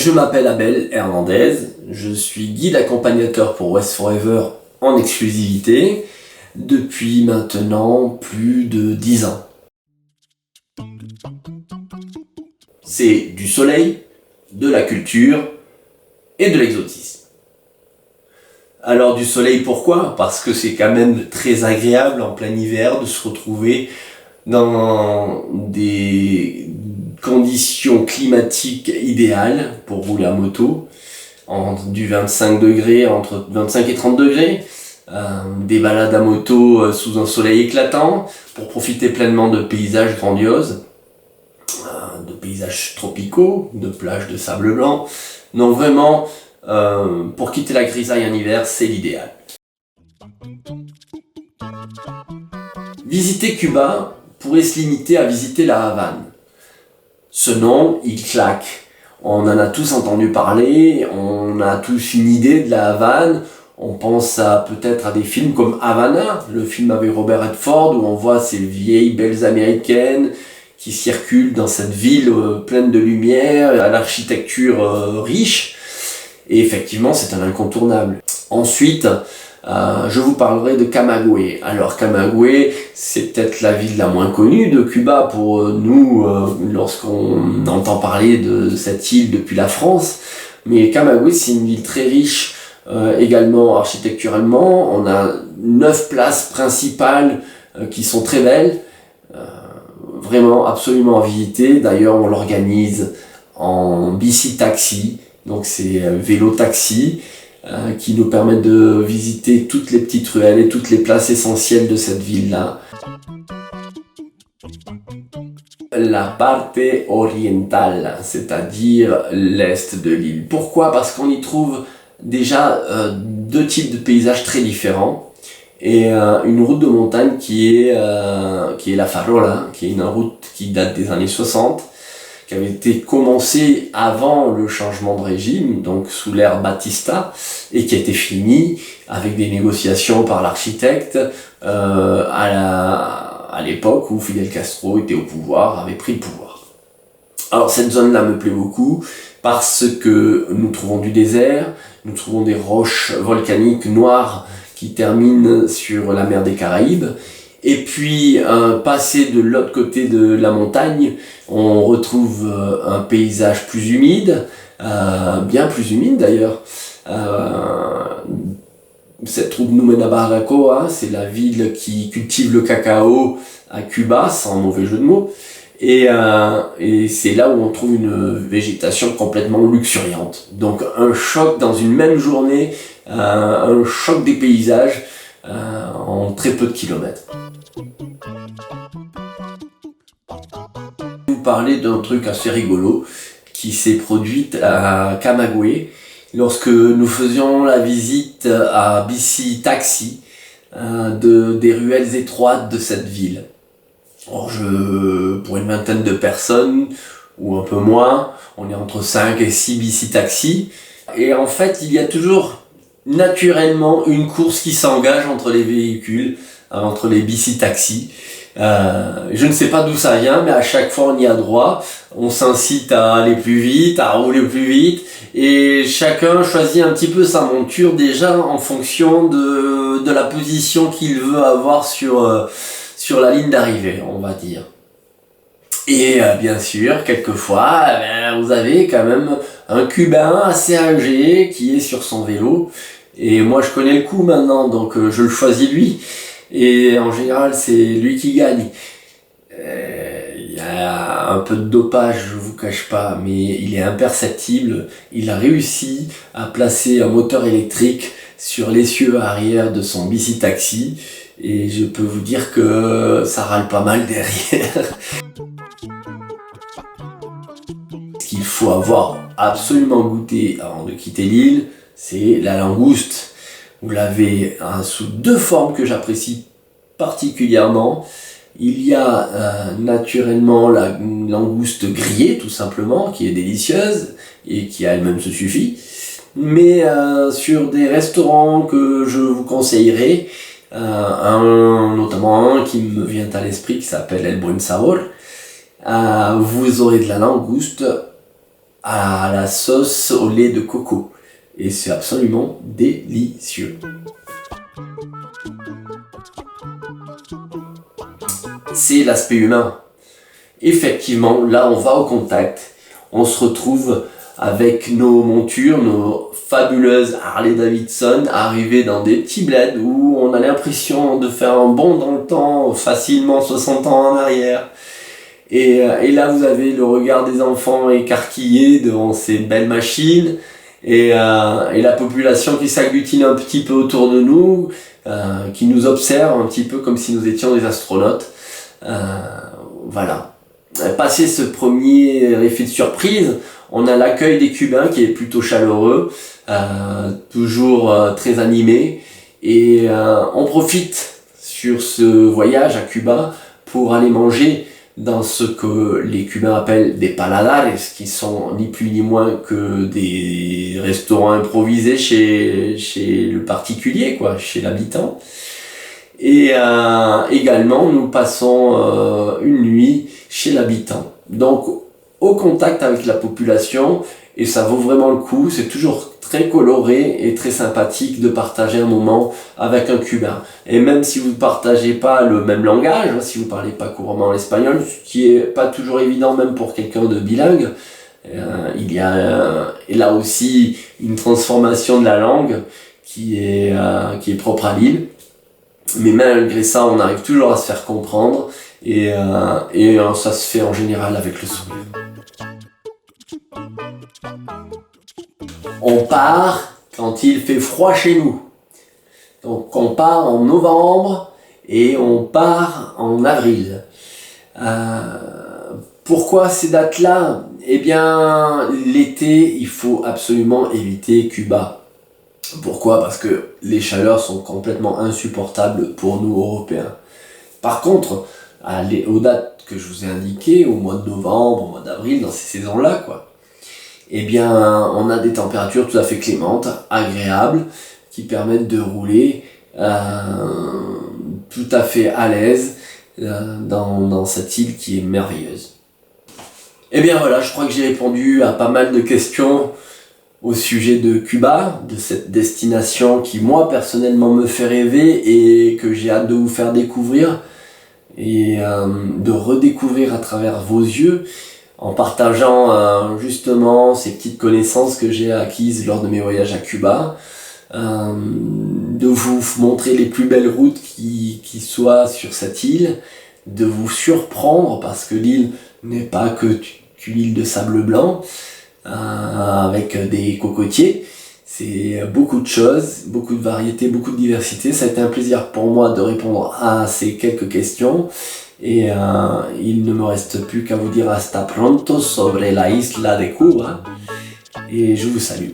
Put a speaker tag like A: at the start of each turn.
A: Je m'appelle Abel Hernandez, je suis guide accompagnateur pour West Forever en exclusivité depuis maintenant plus de 10 ans. C'est du soleil, de la culture et de l'exotisme. Alors du soleil, pourquoi ? Parce que c'est quand même très agréable en plein hiver de se retrouver dans des conditions climatiques idéales pour rouler à moto, du 25 degrés, entre 25 et 30 degrés, des balades à moto sous un soleil éclatant pour profiter pleinement de paysages grandioses, de paysages tropicaux, de plages de sable blanc. Donc vraiment, pour quitter la grisaille en hiver, c'est l'idéal. Visiter Cuba pourrait se limiter à visiter la Havane. Ce nom, il claque. On en a tous entendu parler, on a tous une idée de la Havane. On pense peut-être à des films comme Havana, le film avec Robert Redford, où on voit ces vieilles belles américaines qui circulent dans cette ville pleine de lumière, à l'architecture riche. Et effectivement, c'est un incontournable. Ensuite, je vous parlerai de Camagüey. Alors Camagüey, c'est peut-être la ville la moins connue de Cuba pour nous lorsqu'on entend parler de cette île depuis la France. Mais Camagüey, c'est une ville très riche également architecturalement. On a 9 places principales qui sont très belles, vraiment absolument à visiter. D'ailleurs, on l'organise en bici-taxi, donc c'est vélo-taxi, qui nous permettent de visiter toutes les petites ruelles et toutes les places essentielles de cette ville-là. La parte orientale, c'est-à-dire l'est de l'île. Pourquoi ? Parce qu'on y trouve déjà 2 types de paysages très différents et une route de montagne qui est la Farola, qui est une route qui date des années 60, qui avait été commencée avant le changement de régime, donc sous l'ère Batista, et qui a été finie avec des négociations par l'architecte à l'époque où Fidel Castro était au pouvoir, avait pris le pouvoir. Alors cette zone-là me plaît beaucoup parce que nous trouvons du désert, nous trouvons des roches volcaniques noires qui terminent sur la mer des Caraïbes. Et puis, passé de l'autre côté de la montagne, on retrouve un paysage plus humide, bien plus humide d'ailleurs. Cette troupe Númena Barranco, c'est la ville qui cultive le cacao à Cuba, sans mauvais jeu de mots. Et c'est là où on trouve une végétation complètement luxuriante. Donc un choc dans une même journée, un choc des paysages en très peu de kilomètres. Je vais vous parler d'un truc assez rigolo qui s'est produit à Camagüey lorsque nous faisions la visite à bici taxi des ruelles étroites de cette ville. Alors pour une vingtaine de personnes ou un peu moins, on est entre 5 et 6 bici taxis et en fait il y a toujours naturellement une course qui s'engage entre les véhicules, entre les bici taxis. Je ne sais pas d'où ça vient, mais à chaque fois on y a droit, on s'incite à aller plus vite, à rouler plus vite, et chacun choisit un petit peu sa monture déjà en fonction de la position qu'il veut avoir sur la ligne d'arrivée, on va dire. Et bien sûr, quelquefois, vous avez quand même un Cubain assez âgé qui est sur son vélo, et moi je connais le coup maintenant, donc je le choisis lui. Et en général, c'est lui qui gagne. Il y a un peu de dopage, je vous cache pas, mais il est imperceptible. Il a réussi à placer un moteur électrique sur l'essieu arrière de son bici-taxi. Et je peux vous dire que ça râle pas mal derrière. Ce qu'il faut avoir absolument goûté avant de quitter l'île, c'est la langouste. Vous l'avez sous 2 formes que j'apprécie particulièrement. Il y a naturellement la langouste grillée, tout simplement, qui est délicieuse et qui à elle-même se suffit. Mais sur des restaurants que je vous conseillerais, notamment un qui me vient à l'esprit qui s'appelle El Buen Sabor, vous aurez de la langouste à la sauce au lait de coco. Et c'est absolument délicieux. C'est l'aspect humain. Effectivement, là on va au contact, on se retrouve avec nos montures, nos fabuleuses Harley Davidson, arrivées dans des petits bleds où on a l'impression de faire un bond dans le temps, facilement 60 ans en arrière. Et là vous avez le regard des enfants écarquillés devant ces belles machines, et la population qui s'agglutine un petit peu autour de nous, qui nous observe un petit peu comme si nous étions des astronautes. Voilà. Passé ce premier effet de surprise, on a l'accueil des Cubains qui est plutôt chaleureux, toujours très animé, et on profite sur ce voyage à Cuba pour aller manger dans ce que les Cubains appellent des paladares, qui sont ni plus ni moins que des restaurants improvisés chez le particulier, quoi, chez l'habitant. Et également, nous passons une nuit chez l'habitant. Donc, au contact avec la population, et ça vaut vraiment le coup. C'est toujours très coloré et très sympathique de partager un moment avec un Cubain. Et même si vous ne partagez pas le même langage, si vous ne parlez pas couramment l'espagnol, ce qui n'est pas toujours évident même pour quelqu'un de bilingue, il y a là aussi une transformation de la langue qui est propre à l'île. Mais malgré ça, on arrive toujours à se faire comprendre et ça se fait en général avec le sourire. On part quand il fait froid chez nous. Donc on part en novembre et on part en avril. Pourquoi ces dates-là? Eh bien, l'été, il faut absolument éviter Cuba. Pourquoi? Parce que les chaleurs sont complètement insupportables pour nous Européens. Par contre, aux dates que je vous ai indiquées, au mois de novembre, au mois d'avril, dans ces saisons-là, quoi, eh bien, on a des températures tout à fait clémentes, agréables, qui permettent de rouler tout à fait à l'aise dans cette île qui est merveilleuse. Eh bien voilà, je crois que j'ai répondu à pas mal de questions au sujet de Cuba, de cette destination qui moi personnellement me fait rêver et que j'ai hâte de vous faire découvrir et de redécouvrir à travers vos yeux en partageant justement ces petites connaissances que j'ai acquises lors de mes voyages à Cuba, de vous montrer les plus belles routes qui soient sur cette île, de vous surprendre parce que l'île n'est pas que une île de sable blanc, avec des cocotiers. C'est beaucoup de choses, beaucoup de variétés, beaucoup de diversité. Ça a été un plaisir pour moi de répondre à ces quelques questions. Et il ne me reste plus qu'à vous dire hasta pronto sobre la isla de Cuba. Et je vous salue.